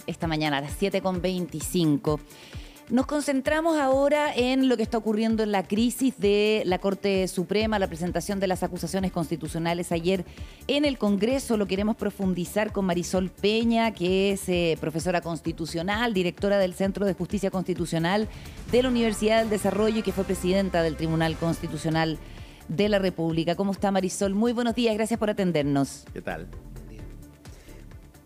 esta mañana a las 7:25. Nos concentramos ahora en lo que está ocurriendo en la crisis de la Corte Suprema, la presentación de las acusaciones constitucionales ayer en el Congreso. Lo queremos profundizar con Marisol Peña, que es profesora constitucional, directora del Centro de Justicia Constitucional de la Universidad del Desarrollo y que fue presidenta del Tribunal Constitucional de la República. ¿Cómo está, Marisol? Muy buenos días, gracias por atendernos. ¿Qué tal?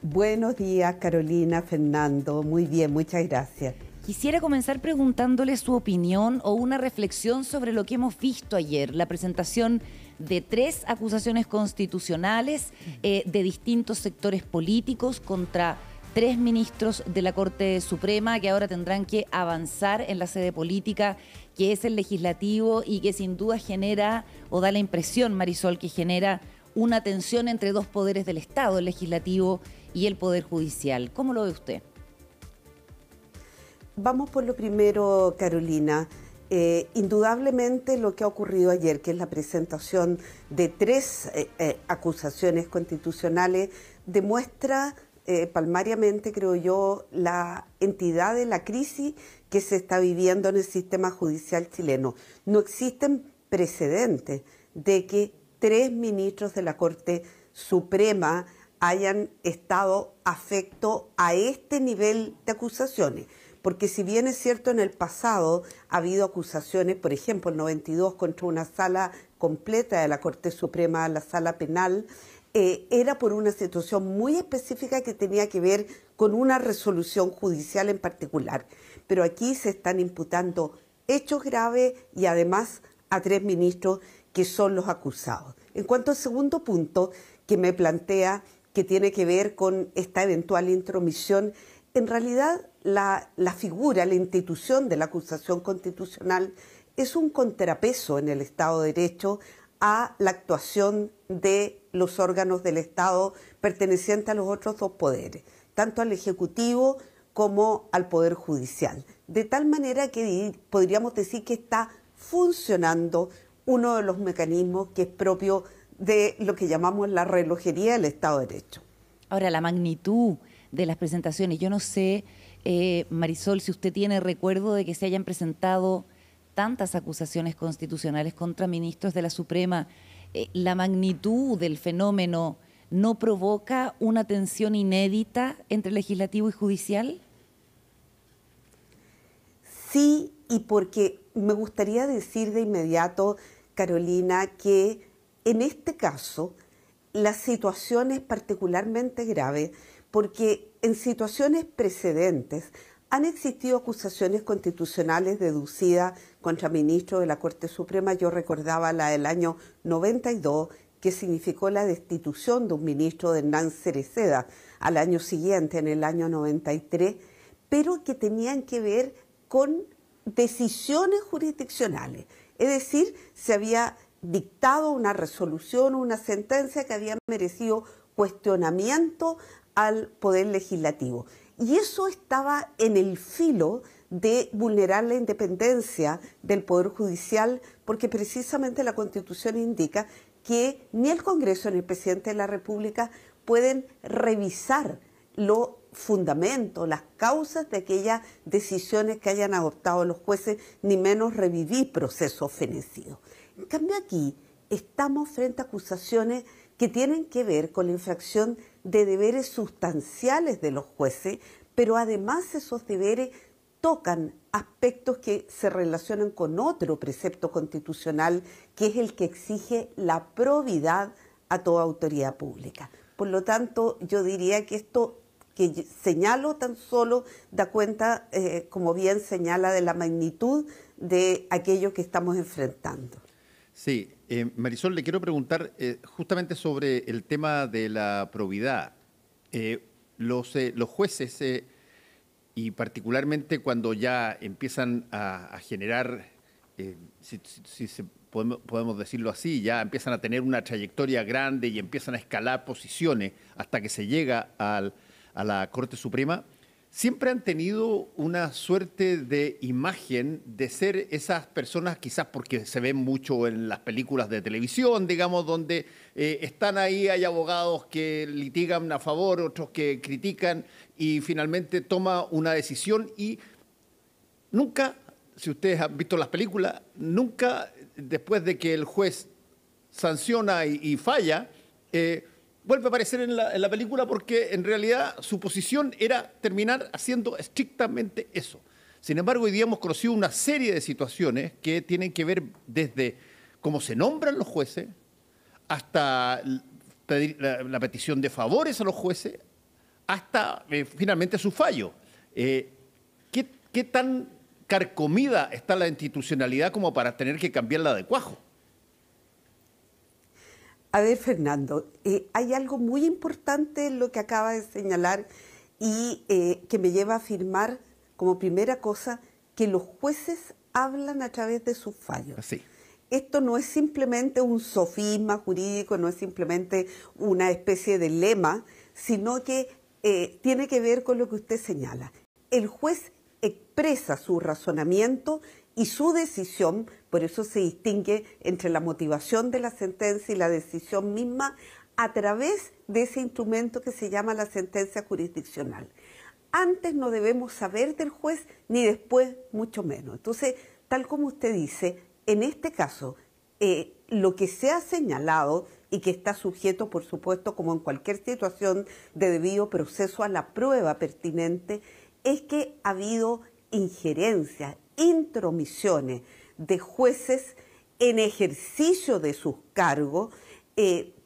Buenos días, Carolina, Fernando. Muy bien, muchas gracias. Quisiera comenzar preguntándole su opinión o una reflexión sobre lo que hemos visto ayer, la presentación de 3 acusaciones constitucionales de distintos sectores políticos contra 3 ministros de la Corte Suprema que ahora tendrán que avanzar en la sede política, que es el legislativo y que sin duda genera, o da la impresión, Marisol, que genera una tensión entre 2 poderes del Estado, el legislativo y el Poder Judicial. ¿Cómo lo ve usted? Vamos por lo primero, Carolina. Indudablemente lo que ha ocurrido ayer, que es la presentación de 3 acusaciones constitucionales, demuestra palmariamente, creo yo, la entidad de la crisis que se está viviendo en el sistema judicial chileno. No existen precedentes de que 3 ministros de la Corte Suprema hayan estado afecto a este nivel de acusaciones. Porque si bien es cierto, en el pasado ha habido acusaciones, por ejemplo, el 92 contra una sala completa de la Corte Suprema, la sala penal, era por una situación muy específica que tenía que ver con una resolución judicial en particular. Pero aquí se están imputando hechos graves y además a 3 ministros que son los acusados. En cuanto al segundo punto que me plantea, que tiene que ver con esta eventual intromisión, en realidad la figura, la institución de la acusación constitucional es un contrapeso en el Estado de Derecho a la actuación de los órganos del Estado pertenecientes a los otros 2 poderes, tanto al Ejecutivo como al Poder Judicial. De tal manera que podríamos decir que está funcionando uno de los mecanismos que es propio de lo que llamamos la relojería del Estado de Derecho. Ahora, la magnitud de las presentaciones, yo no sé, Marisol, si usted tiene recuerdo de que se hayan presentado tantas acusaciones constitucionales contra ministros de la Suprema. ¿La magnitud del fenómeno no provoca una tensión inédita entre legislativo y judicial? Sí, y porque me gustaría decir de inmediato, Carolina, que en este caso la situación es particularmente grave porque en situaciones precedentes han existido acusaciones constitucionales deducidas contra ministros de la Corte Suprema. Yo recordaba la del año 92, que significó la destitución de un ministro, de Hernán Cereceda, al año siguiente, en el año 93, pero que tenían que ver con decisiones jurisdiccionales. Es decir, se había dictado una resolución, una sentencia que había merecido cuestionamiento al Poder Legislativo. Y eso estaba en el filo de vulnerar la independencia del Poder Judicial, porque precisamente la Constitución indica que ni el Congreso ni el Presidente de la República pueden revisar los fundamentos, las causas de aquellas decisiones que hayan adoptado los jueces, ni menos revivir procesos fenecidos. En cambio aquí estamos frente a acusaciones que tienen que ver con la infracción de deberes sustanciales de los jueces, pero además esos deberes tocan aspectos que se relacionan con otro precepto constitucional, que es el que exige la probidad a toda autoridad pública. Por lo tanto, yo diría que esto que señalo tan solo da cuenta, como bien señala, de la magnitud de aquello que estamos enfrentando. Sí, Marisol, le quiero preguntar justamente sobre el tema de la probidad. Los jueces, y particularmente cuando ya empiezan a generar, podemos decirlo así, ya empiezan a tener una trayectoria grande y empiezan a escalar posiciones hasta que se llega a la Corte Suprema, siempre han tenido una suerte de imagen de ser esas personas, quizás porque se ven mucho en las películas de televisión, digamos, donde están ahí, hay abogados que litigan a favor, otros que critican y finalmente toma una decisión y nunca, si ustedes han visto las películas, nunca después de que el juez sanciona y falla, vuelve a aparecer en la película porque en realidad su posición era terminar haciendo estrictamente eso. Sin embargo, hoy día hemos conocido una serie de situaciones que tienen que ver desde cómo se nombran los jueces hasta pedir la petición de favores a los jueces hasta finalmente su fallo. ¿Qué tan carcomida está la institucionalidad como para tener que cambiarla de cuajo? A ver, Fernando, hay algo muy importante en lo que acaba de señalar y que me lleva a afirmar como primera cosa que los jueces hablan a través de sus fallos. Así. Esto no es simplemente un sofisma jurídico, no es simplemente una especie de lema, sino que tiene que ver con lo que usted señala. El juez expresa su razonamiento y su decisión, por eso se distingue entre la motivación de la sentencia y la decisión misma a través de ese instrumento que se llama la sentencia jurisdiccional. Antes no debemos saber del juez ni después mucho menos. Entonces, tal como usted dice, en este caso, lo que se ha señalado y que está sujeto, por supuesto, como en cualquier situación de debido proceso a la prueba pertinente, es que ha habido injerencias, intromisiones de jueces en ejercicio de sus cargos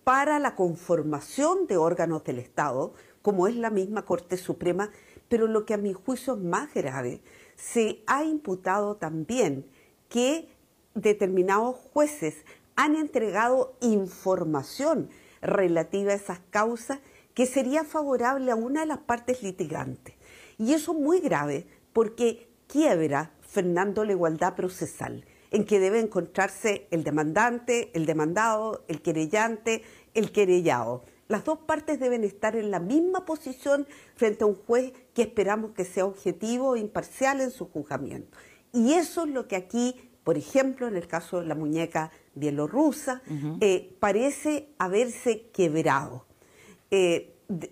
para la conformación de órganos del Estado, como es la misma Corte Suprema, pero lo que a mi juicio es más grave, se ha imputado también que determinados jueces han entregado información relativa a esas causas que sería favorable a una de las partes litigantes. Y eso es muy grave porque quiebra, Fernando, la igualdad procesal, en que debe encontrarse el demandante, el demandado, el querellante, el querellado. Las dos partes deben estar en la misma posición frente a un juez que esperamos que sea objetivo e imparcial en su juzgamiento. Y eso es lo que aquí, por ejemplo, en el caso de la muñeca bielorrusa, parece haberse quebrado.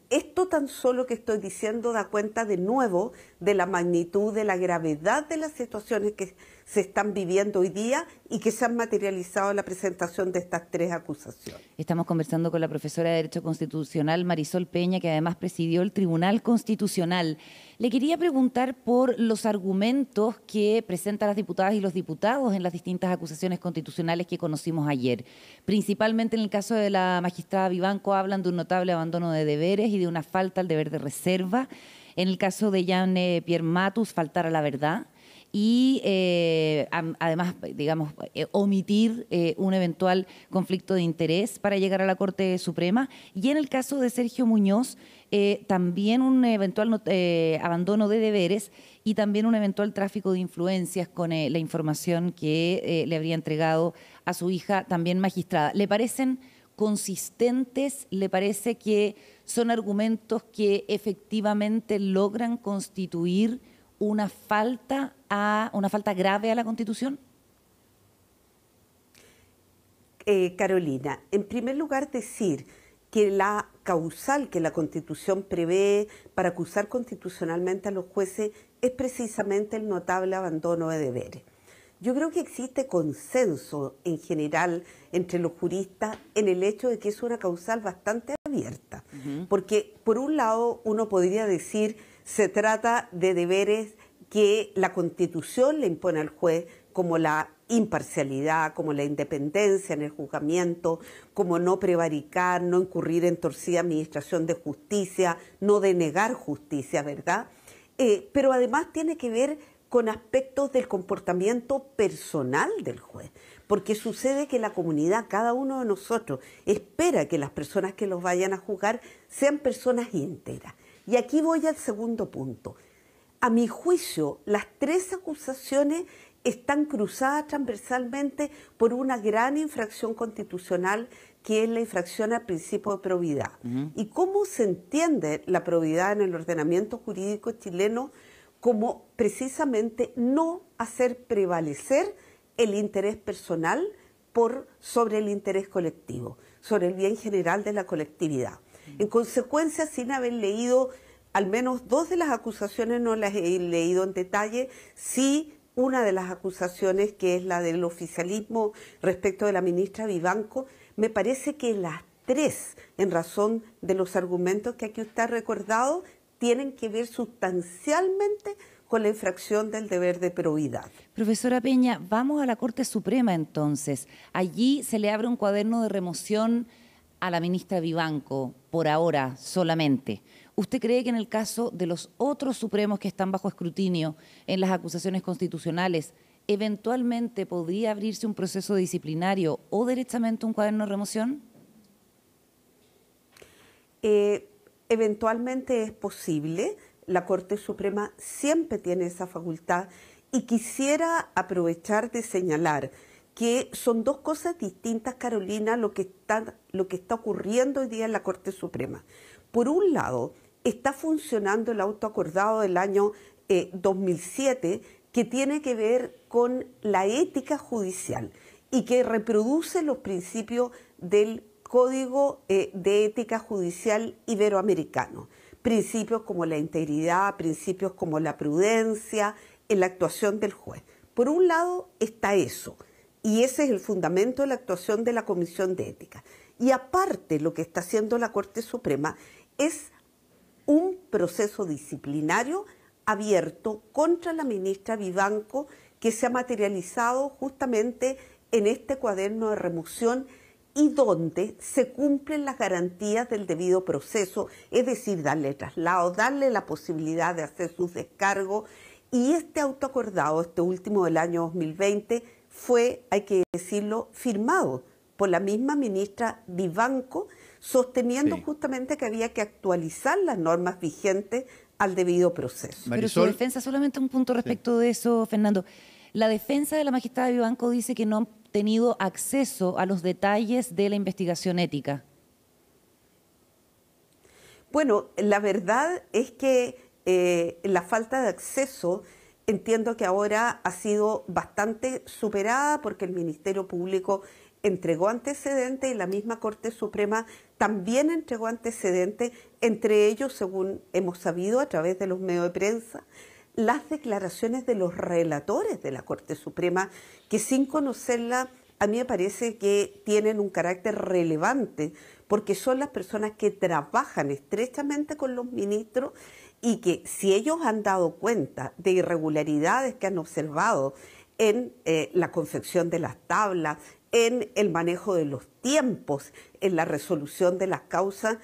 Esto tan solo que estoy diciendo da cuenta de nuevo de la magnitud, de la gravedad de las situaciones que se están viviendo hoy día y que se han materializado en la presentación de estas tres acusaciones. Estamos conversando con la profesora de Derecho Constitucional Marisol Peña, que además presidió el Tribunal Constitucional. Le quería preguntar por los argumentos que presentan las diputadas y los diputados en las distintas acusaciones constitucionales que conocimos ayer. Principalmente en el caso de la magistrada Vivanco hablan de un notable abandono de deberes y de una falta al deber de reserva. En el caso de Jean-Pierre Matus, faltar a la verdad. Y además, digamos, omitir un eventual conflicto de interés para llegar a la Corte Suprema. Y en el caso de Sergio Muñoz, también un eventual abandono de deberes y también un eventual tráfico de influencias con la información que le habría entregado a su hija, también magistrada. ¿Le parecen consistentes? ¿Le parece que son argumentos que efectivamente logran constituir una falta grave a la Constitución? Carolina, en primer lugar decir que la causal que la Constitución prevé para acusar constitucionalmente a los jueces es precisamente el notable abandono de deberes. Yo creo que existe consenso en general entre los juristas en el hecho de que es una causal bastante abierta, porque por un lado uno podría decir se trata de deberes que la Constitución le impone al juez, como la imparcialidad, como la independencia en el juzgamiento, como no prevaricar, no incurrir en torcida administración de justicia, no denegar justicia, ¿verdad? Pero además tiene que ver con aspectos del comportamiento personal del juez, porque sucede que la comunidad, cada uno de nosotros, espera que las personas que los vayan a juzgar sean personas íntegras. Y aquí voy al segundo punto. A mi juicio, las tres acusaciones están cruzadas transversalmente por una gran infracción constitucional que es la infracción al principio de probidad. ¿Y cómo se entiende la probidad en el ordenamiento jurídico chileno? Como precisamente no hacer prevalecer el interés personal sobre el interés colectivo, sobre el bien general de la colectividad. En consecuencia, sin haber leído al menos dos de las acusaciones, no las he leído en detalle, sí una de las acusaciones, que es la del oficialismo respecto de la ministra Vivanco, me parece que las tres, en razón de los argumentos que aquí usted ha recordado, tienen que ver sustancialmente con la infracción del deber de probidad. Profesora Peña, vamos a la Corte Suprema entonces. Allí se le abre un cuaderno de remoción a la ministra Vivanco, por ahora solamente. ¿Usted cree que en el caso de los otros supremos que están bajo escrutinio en las acusaciones constitucionales, eventualmente podría abrirse un proceso disciplinario o derechamente un cuaderno de remoción? Eventualmente es posible. La Corte Suprema siempre tiene esa facultad y quisiera aprovechar de señalar que son dos cosas distintas, Carolina, lo que está ocurriendo hoy día en la Corte Suprema. Por un lado, está funcionando el auto acordado del año 2007, que tiene que ver con la ética judicial y que reproduce los principios del Código de Ética Judicial Iberoamericano. Principios como la integridad, principios como la prudencia en la actuación del juez. Por un lado está eso, y ese es el fundamento de la actuación de la Comisión de Ética. Y aparte, lo que está haciendo la Corte Suprema es un proceso disciplinario abierto contra la ministra Vivanco, que se ha materializado justamente en este cuaderno de remoción y donde se cumplen las garantías del debido proceso, es decir, darle traslado, darle la posibilidad de hacer sus descargos. Y este auto acordado, este último del año 2020, fue, hay que decirlo, firmado por la misma ministra Vivanco, sosteniendo justamente que había que actualizar las normas vigentes al debido proceso. Pero su defensa, solamente un punto respecto de eso, Fernando. La defensa de la magistrada Vivanco dice que no han tenido acceso a los detalles de la investigación ética. Bueno, la verdad es que la falta de acceso entiendo que ahora ha sido bastante superada porque el Ministerio Público entregó antecedentes y la misma Corte Suprema también entregó antecedentes, entre ellos, según hemos sabido a través de los medios de prensa, las declaraciones de los relatores de la Corte Suprema, que sin conocerla, a mí me parece que tienen un carácter relevante, porque son las personas que trabajan estrechamente con los ministros y que si ellos han dado cuenta de irregularidades que han observado en la confección de las tablas, en el manejo de los tiempos, en la resolución de las causas,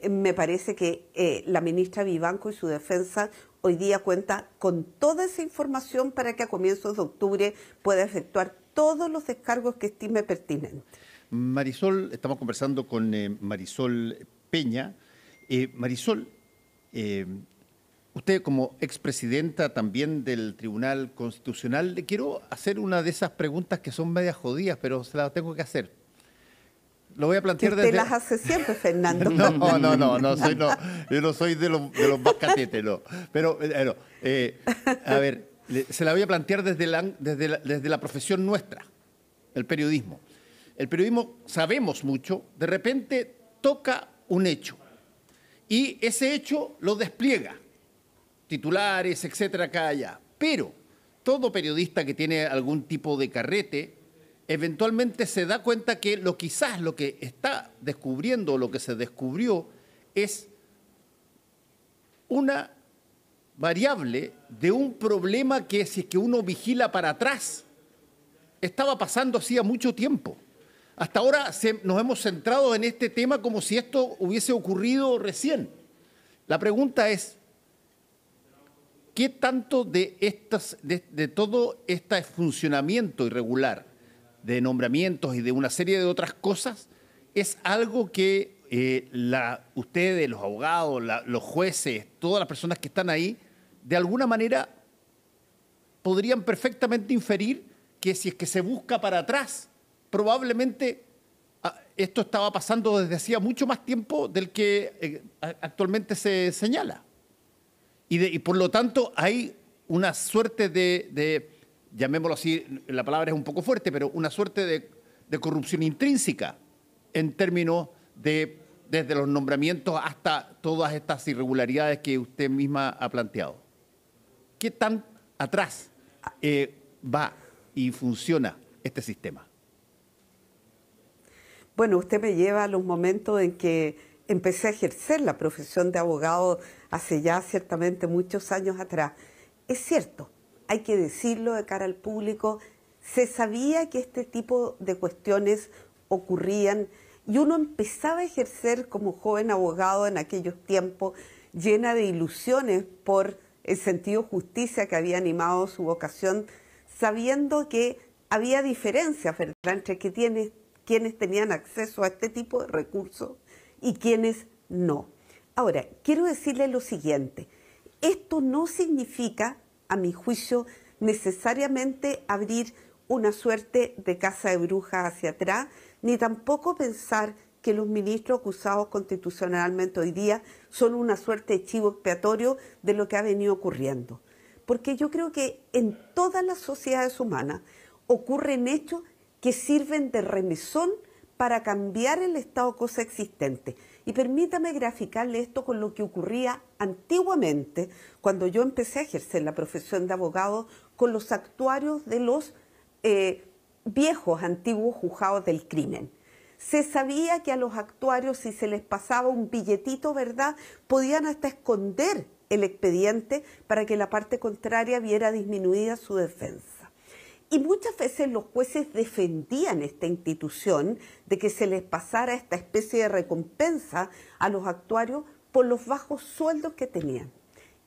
me parece que la ministra Vivanco y su defensa hoy día cuenta con toda esa información para que a comienzos de octubre pueda efectuar todos los descargos que estime pertinentes. Marisol, estamos conversando con Marisol Peña. Marisol, usted como expresidenta también del Tribunal Constitucional, le quiero hacer una de esas preguntas que son medias jodidas, pero se las tengo que hacer. Lo voy a plantear desde... Usted las hace siempre, Fernando. No, yo no soy de los más catetes, no. Pero, a ver, se la voy a plantear desde la profesión nuestra, el periodismo. El periodismo sabemos mucho, de repente toca un hecho y ese hecho lo despliega, titulares, etcétera, acá, allá. Pero todo periodista que tiene algún tipo de carrete eventualmente se da cuenta que quizás lo que está descubriendo, lo que se descubrió, es una variable de un problema que, si es que uno vigila para atrás, estaba pasando hacía mucho tiempo. Hasta ahora nos hemos centrado en este tema como si esto hubiese ocurrido recién. La pregunta es, ¿qué tanto de todo este funcionamiento irregular de nombramientos y de una serie de otras cosas es algo que ustedes, los abogados, los jueces, todas las personas que están ahí, de alguna manera podrían perfectamente inferir que si es que se busca para atrás, probablemente esto estaba pasando desde hacía mucho más tiempo del que actualmente se señala. Y por lo tanto hay una suerte llamémoslo así, la palabra es un poco fuerte, pero una suerte de corrupción intrínseca en términos desde los nombramientos hasta todas estas irregularidades que usted misma ha planteado. ¿Qué tan atrás va y funciona este sistema? Bueno, usted me lleva a los momentos en que empecé a ejercer la profesión de abogado hace ya ciertamente muchos años atrás. Es cierto, hay que decirlo de cara al público, se sabía que este tipo de cuestiones ocurrían y uno empezaba a ejercer como joven abogado en aquellos tiempos llena de ilusiones por el sentido de justicia que había animado su vocación, sabiendo que había diferencias, ¿verdad?, entre quienes tenían acceso a este tipo de recursos y quienes no. Ahora, quiero decirle lo siguiente, esto no significa, a mi juicio, necesariamente abrir una suerte de casa de brujas hacia atrás, ni tampoco pensar que los ministros acusados constitucionalmente hoy día son una suerte de chivo expiatorio de lo que ha venido ocurriendo. Porque yo creo que en todas las sociedades humanas ocurren hechos que sirven de remesón para cambiar el estado de cosas existente. Y permítame graficarle esto con lo que ocurría antiguamente, cuando yo empecé a ejercer la profesión de abogado, con los actuarios de los viejos, antiguos juzgados del crimen. Se sabía que a los actuarios, si se les pasaba un billetito, ¿verdad?, podían hasta esconder el expediente para que la parte contraria viera disminuida su defensa. Y muchas veces los jueces defendían esta institución de que se les pasara esta especie de recompensa a los actuarios por los bajos sueldos que tenían.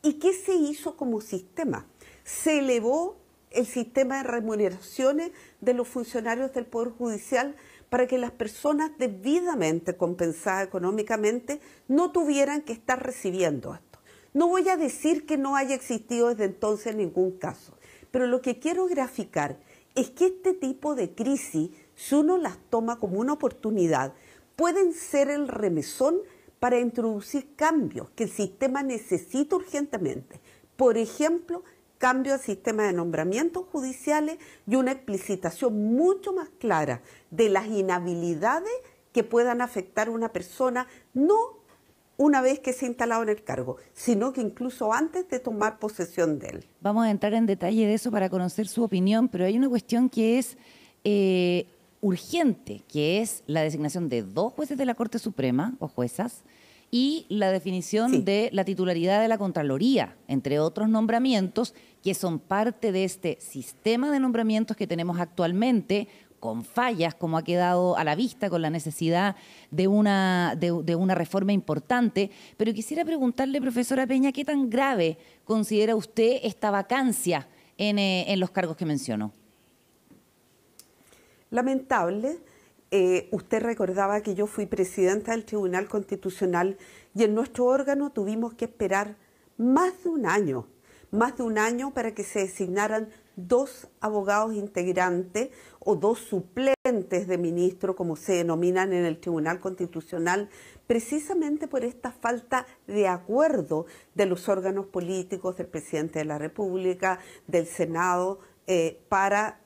¿Y qué se hizo como sistema? Se elevó el sistema de remuneraciones de los funcionarios del Poder Judicial para que las personas debidamente compensadas económicamente no tuvieran que estar recibiendo esto. No voy a decir que no haya existido desde entonces ningún caso, pero lo que quiero graficar es que este tipo de crisis, si uno las toma como una oportunidad, pueden ser el remesón para introducir cambios que el sistema necesita urgentemente. Por ejemplo, cambio al sistema de nombramientos judiciales y una explicitación mucho más clara de las inhabilidades que puedan afectar a una persona, no una vez que se ha instalado en el cargo, sino que incluso antes de tomar posesión de él. Vamos a entrar en detalle de eso para conocer su opinión, pero hay una cuestión que es urgente, que es la designación de 2 jueces de la Corte Suprema o juezas, y la definición de la titularidad de la Contraloría, entre otros nombramientos que son parte de este sistema de nombramientos que tenemos actualmente, con fallas, como ha quedado a la vista, con la necesidad de una reforma importante. Pero quisiera preguntarle, profesora Peña, ¿qué tan grave considera usted esta vacancia en los cargos que mencionó? Lamentable. Usted recordaba que yo fui presidenta del Tribunal Constitucional y en nuestro órgano tuvimos que esperar más de un año para que se designaran 2 abogados integrantes o 2 suplentes de ministro, como se denominan en el Tribunal Constitucional, precisamente por esta falta de acuerdo de los órganos políticos, del presidente de la República, del Senado, para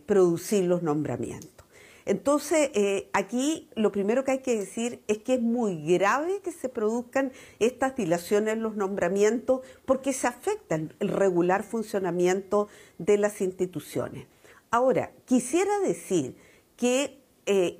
producir los nombramientos. Entonces, aquí lo primero que hay que decir es que es muy grave que se produzcan estas dilaciones en los nombramientos porque se afecta el regular funcionamiento de las instituciones. Ahora, quisiera decir que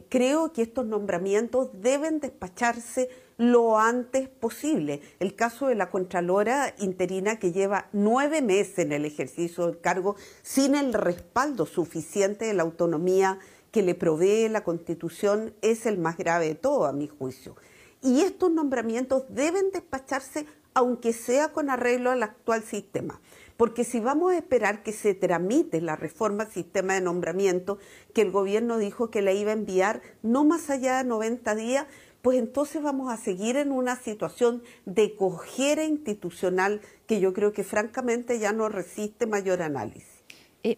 creo que estos nombramientos deben despacharse lo antes posible. El caso de la Contralora interina, que lleva 9 meses en el ejercicio del cargo sin el respaldo suficiente de la autonomía que le provee la Constitución, es el más grave de todo, a mi juicio. Y estos nombramientos deben despacharse aunque sea con arreglo al actual sistema. Porque si vamos a esperar que se tramite la reforma al sistema de nombramiento, que el gobierno dijo que la iba a enviar no más allá de 90 días, pues entonces vamos a seguir en una situación de cojera institucional que yo creo que francamente ya no resiste mayor análisis.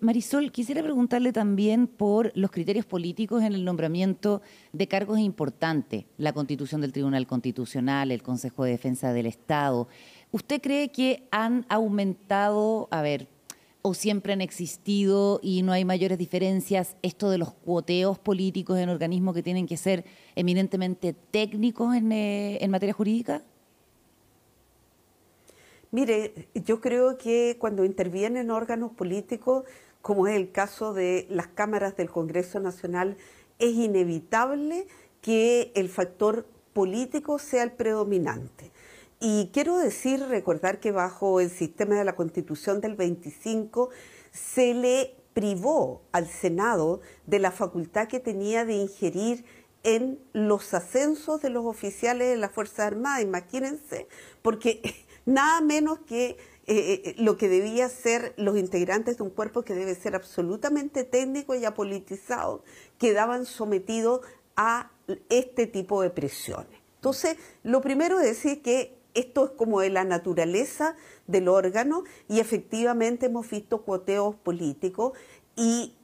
Marisol, quisiera preguntarle también por los criterios políticos en el nombramiento de cargos importantes, la constitución del Tribunal Constitucional, el Consejo de Defensa del Estado. ¿Usted cree que han aumentado, o siempre han existido y no hay mayores diferencias, esto de los cuoteos políticos en organismos que tienen que ser eminentemente técnicos en materia jurídica? Mire, yo creo que cuando intervienen órganos políticos, como es el caso de las cámaras del Congreso Nacional, es inevitable que el factor político sea el predominante. Y quiero recordar que bajo el sistema de la Constitución del 25 se le privó al Senado de la facultad que tenía de ingerir en los ascensos de los oficiales de las Fuerzas Armadas, imagínense, porque nada menos que lo que debía ser los integrantes de un cuerpo que debe ser absolutamente técnico y apolitizado, quedaban sometidos a este tipo de presiones. Entonces, lo primero es decir que esto es como de la naturaleza del órgano y efectivamente hemos visto cuoteos políticos y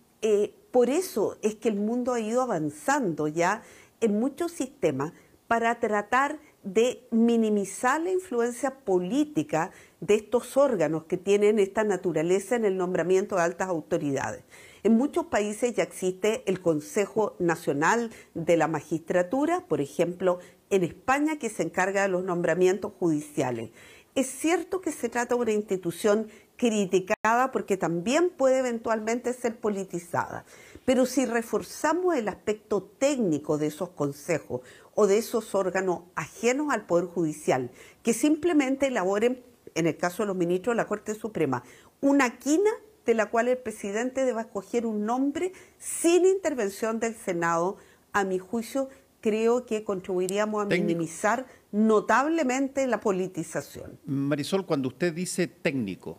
por eso es que el mundo ha ido avanzando ya en muchos sistemas para tratar de minimizar la influencia política de estos órganos que tienen esta naturaleza en el nombramiento de altas autoridades. En muchos países ya existe el Consejo Nacional de la Magistratura, por ejemplo, en España, que se encarga de los nombramientos judiciales. Es cierto que se trata de una institución criticada porque también puede eventualmente ser politizada, pero si reforzamos el aspecto técnico de esos consejos o de esos órganos ajenos al Poder Judicial, que simplemente elaboren, en el caso de los ministros de la Corte Suprema, una quina de la cual el presidente deba escoger un nombre sin intervención del Senado, a mi juicio, creo que contribuiríamos a minimizar notablemente la politización. Marisol, cuando usted dice técnico,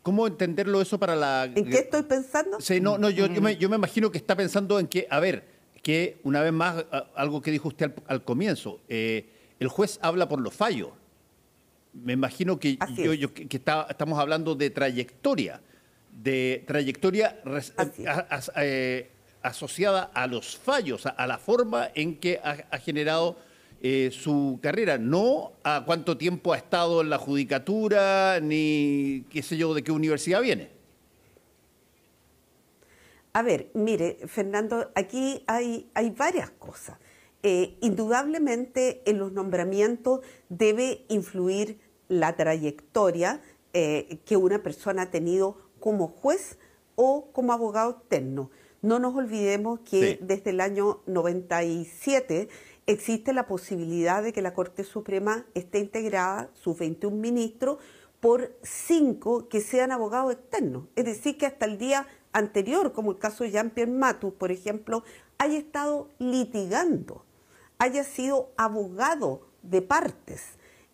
¿cómo entenderlo eso para la...? ¿En qué estoy pensando? Sí, yo me imagino que está pensando en que, que una vez más, algo que dijo usted al comienzo, el juez habla por los fallos. Me imagino que estamos hablando de trayectoria asociada a los fallos, a la forma en que ha generado su carrera, no a cuánto tiempo ha estado en la judicatura, ni qué sé yo, de qué universidad viene. A ver, mire, Fernando, aquí hay varias cosas. Indudablemente en los nombramientos debe influir la trayectoria que una persona ha tenido como juez o como abogado externo. No nos olvidemos que desde el año 97 existe la posibilidad de que la Corte Suprema esté integrada, sus 21 ministros, por 5 que sean abogados externos. Es decir, que hasta el día anterior, como el caso de Jean-Pierre Matus, por ejemplo, haya estado litigando, haya sido abogado de partes.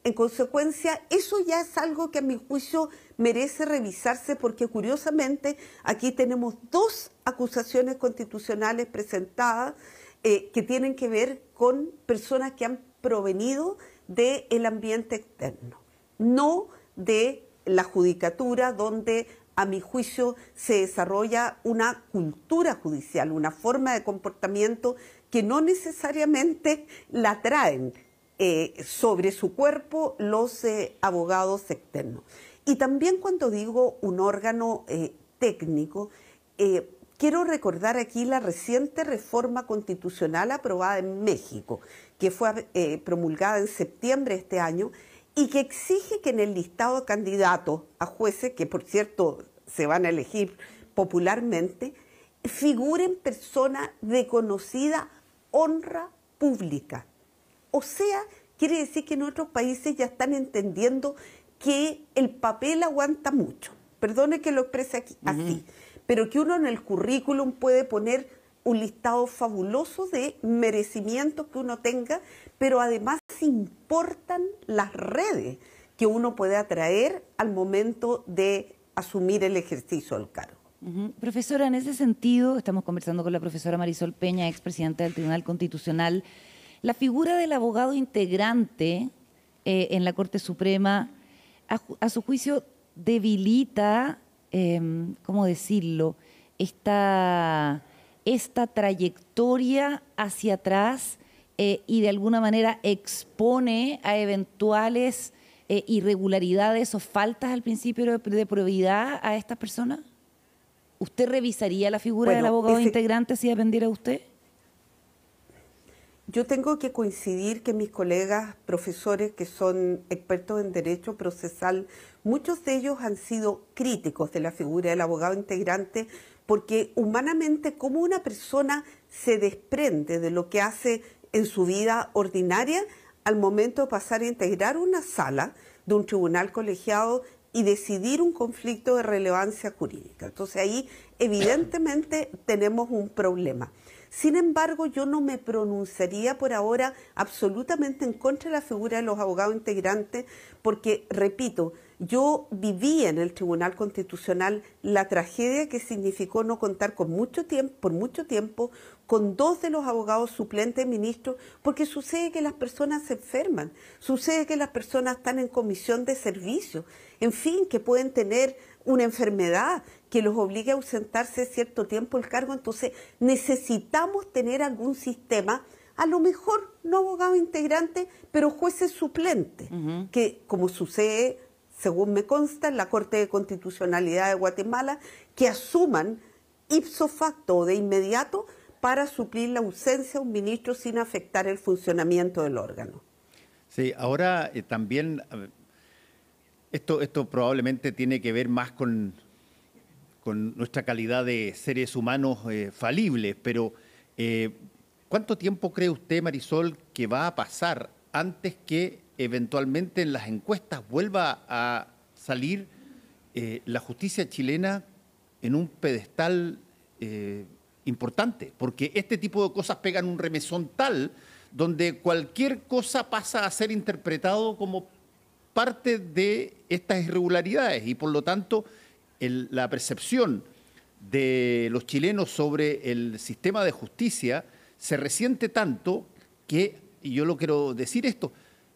En consecuencia, eso ya es algo que a mi juicio merece revisarse porque curiosamente aquí tenemos 2 acusaciones constitucionales presentadas que tienen que ver con personas que han provenido del ambiente externo, no de la judicatura donde a mi juicio se desarrolla una cultura judicial, una forma de comportamiento que no necesariamente la traen sobre su cuerpo los abogados externos. Y también cuando digo un órgano técnico, quiero recordar aquí la reciente reforma constitucional aprobada en México, que fue promulgada en septiembre de este año y que exige que en el listado de candidatos a jueces, que por cierto se van a elegir popularmente, figuren personas de conocida honra pública. O sea, quiere decir que en otros países ya están entendiendo que el papel aguanta mucho. Perdone que lo exprese aquí, así, pero que uno en el currículum puede poner un listado fabuloso de merecimientos que uno tenga, pero además importan las redes que uno puede atraer al momento de asumir el ejercicio del cargo. Profesora, en ese sentido, estamos conversando con la profesora Marisol Peña, expresidenta del Tribunal Constitucional. La figura del abogado integrante en la Corte Suprema, a su juicio, debilita ¿cómo decirlo? Esta trayectoria hacia atrás y de alguna manera expone a eventuales irregularidades o faltas al principio de probidad a estas personas? ¿Usted revisaría la figura del abogado integrante si dependiera de usted? Yo tengo que coincidir que mis colegas profesores que son expertos en derecho procesal, muchos de ellos han sido críticos de la figura del abogado integrante porque humanamente cómo una persona se desprende de lo que hace en su vida ordinaria al momento de pasar a integrar una sala de un tribunal colegiado y decidir un conflicto de relevancia jurídica. Entonces ahí evidentemente tenemos un problema. Sin embargo, yo no me pronunciaría por ahora absolutamente en contra de la figura de los abogados integrantes porque, repito, yo viví en el Tribunal Constitucional la tragedia que significó no contar por mucho tiempo con dos de los abogados suplentes ministros, porque sucede que las personas se enferman, sucede que las personas están en comisión de servicio, en fin, que pueden tener una enfermedad que los obligue a ausentarse cierto tiempo del cargo. Entonces necesitamos tener algún sistema, a lo mejor no abogado integrante, pero jueces suplentes, que como sucede, según me consta, en la Corte de Constitucionalidad de Guatemala, que asuman ipso facto o de inmediato para suplir la ausencia de un ministro sin afectar el funcionamiento del órgano. Sí, ahora también esto probablemente tiene que ver más con nuestra calidad de seres humanos falibles, pero ¿cuánto tiempo cree usted, Marisol, que va a pasar antes que eventualmente en las encuestas vuelva a salir la justicia chilena en un pedestal importante? Porque este tipo de cosas pegan un remesón tal donde cualquier cosa pasa a ser interpretado como parte de estas irregularidades y por lo tanto la percepción de los chilenos sobre el sistema de justicia se resiente tanto que, y yo lo quiero decir esto,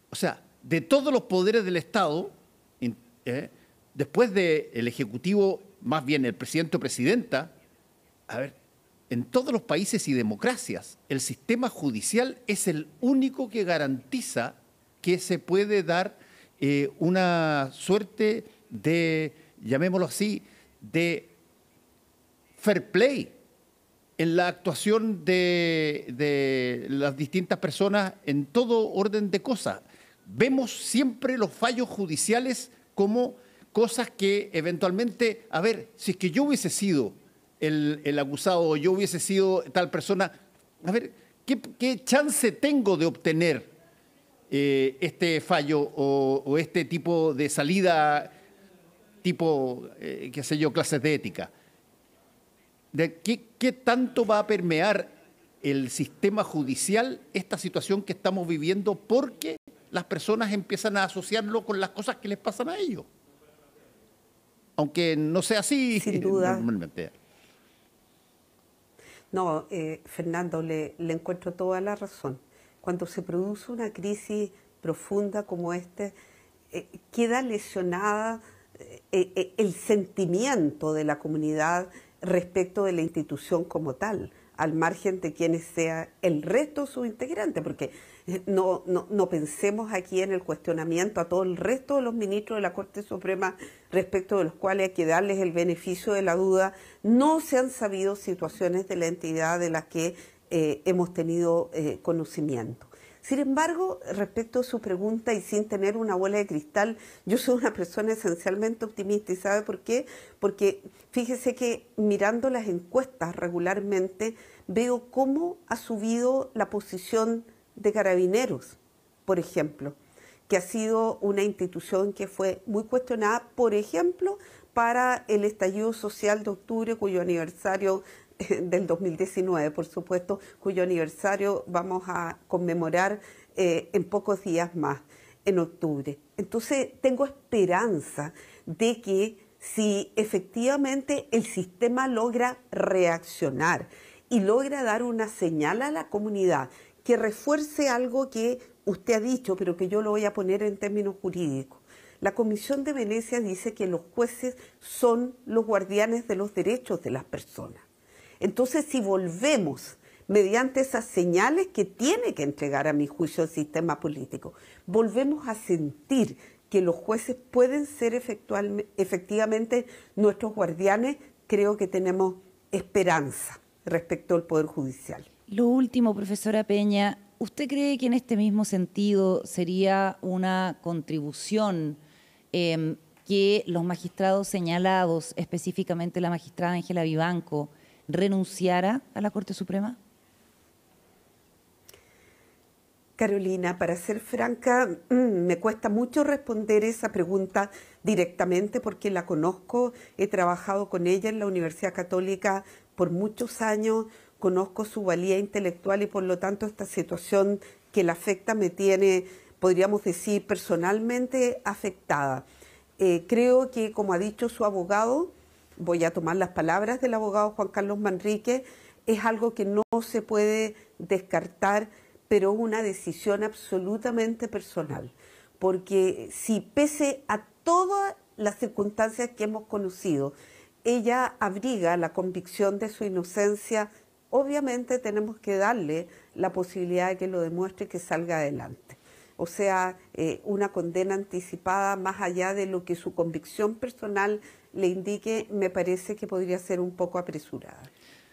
o sea, de todos los poderes del Estado, después del Ejecutivo, más bien el presidente o presidenta, a ver, en todos los países y democracias, el sistema judicial es el único que garantiza que se puede dar una suerte de, llamémoslo así, de fair play en la actuación de las distintas personas en todo orden de cosas. Vemos siempre los fallos judiciales como cosas que eventualmente, a ver, si es que yo hubiese sido el acusado o yo hubiese sido tal persona, a ver, ¿qué chance tengo de obtener este fallo o este tipo de salida, tipo, qué sé yo, clases de ética? ¿Qué tanto va a permear el sistema judicial esta situación que estamos viviendo porque las personas empiezan a asociarlo con las cosas que les pasan a ellos? Aunque no sea así sin duda. Normalmente. No, Fernando, le encuentro toda la razón. Cuando se produce una crisis profunda como esta, queda lesionada el sentimiento de la comunidad respecto de la institución como tal, al margen de quienes sea el resto de sus integrantes, porque no pensemos aquí en el cuestionamiento a todo el resto de los ministros de la Corte Suprema respecto de los cuales hay que darles el beneficio de la duda. No se han sabido situaciones de la entidad de las que hemos tenido conocimiento. Sin embargo, respecto a su pregunta y sin tener una bola de cristal, yo soy una persona esencialmente optimista. ¿Y sabe por qué? Porque fíjese que mirando las encuestas regularmente veo cómo ha subido la posición de Carabineros, por ejemplo, que ha sido una institución que fue muy cuestionada, por ejemplo, para el estallido social de octubre, cuyo aniversario del 2019, por supuesto, cuyo aniversario vamos a conmemorar en pocos días más, en octubre. Entonces, tengo esperanza de que si efectivamente el sistema logra reaccionar y logra dar una señal a la comunidad que refuerce algo que usted ha dicho, pero que yo lo voy a poner en términos jurídicos. La Comisión de Venecia dice que los jueces son los guardianes de los derechos de las personas. Entonces, si volvemos mediante esas señales que tiene que entregar, a mi juicio, el sistema político, volvemos a sentir que los jueces pueden ser efectivamente nuestros guardianes, creo que tenemos esperanza respecto al Poder Judicial. Lo último, profesora Peña, ¿usted cree que en este mismo sentido sería una contribución que los magistrados señalados, específicamente la magistrada Ángela Vivanco, renunciara a la Corte Suprema? Carolina, para ser franca, me cuesta mucho responder esa pregunta directamente porque la conozco, he trabajado con ella en la Universidad Católica por muchos años, conozco su valía intelectual y por lo tanto esta situación que la afecta me tiene, podríamos decir, personalmente afectada. Creo que, como ha dicho su abogado, voy a tomar las palabras del abogado Juan Carlos Manrique, es algo que no se puede descartar, pero una decisión absolutamente personal. Porque si pese a todas las circunstancias que hemos conocido, ella abriga la convicción de su inocencia, obviamente tenemos que darle la posibilidad de que lo demuestre y que salga adelante. O sea, una condena anticipada más allá de lo que su convicción personal le indique, me parece que podría ser un poco apresurada.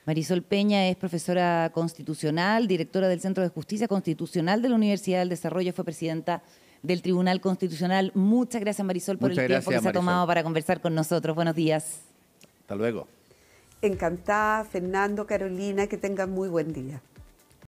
Marisol Peña es profesora constitucional, directora del Centro de Justicia Constitucional de la Universidad del Desarrollo, fue presidenta del Tribunal Constitucional. Muchas gracias, Marisol, por el tiempo que se ha tomado para conversar con nosotros. Buenos días. Hasta luego. Encantada, Fernando, Carolina, que tengan muy buen día.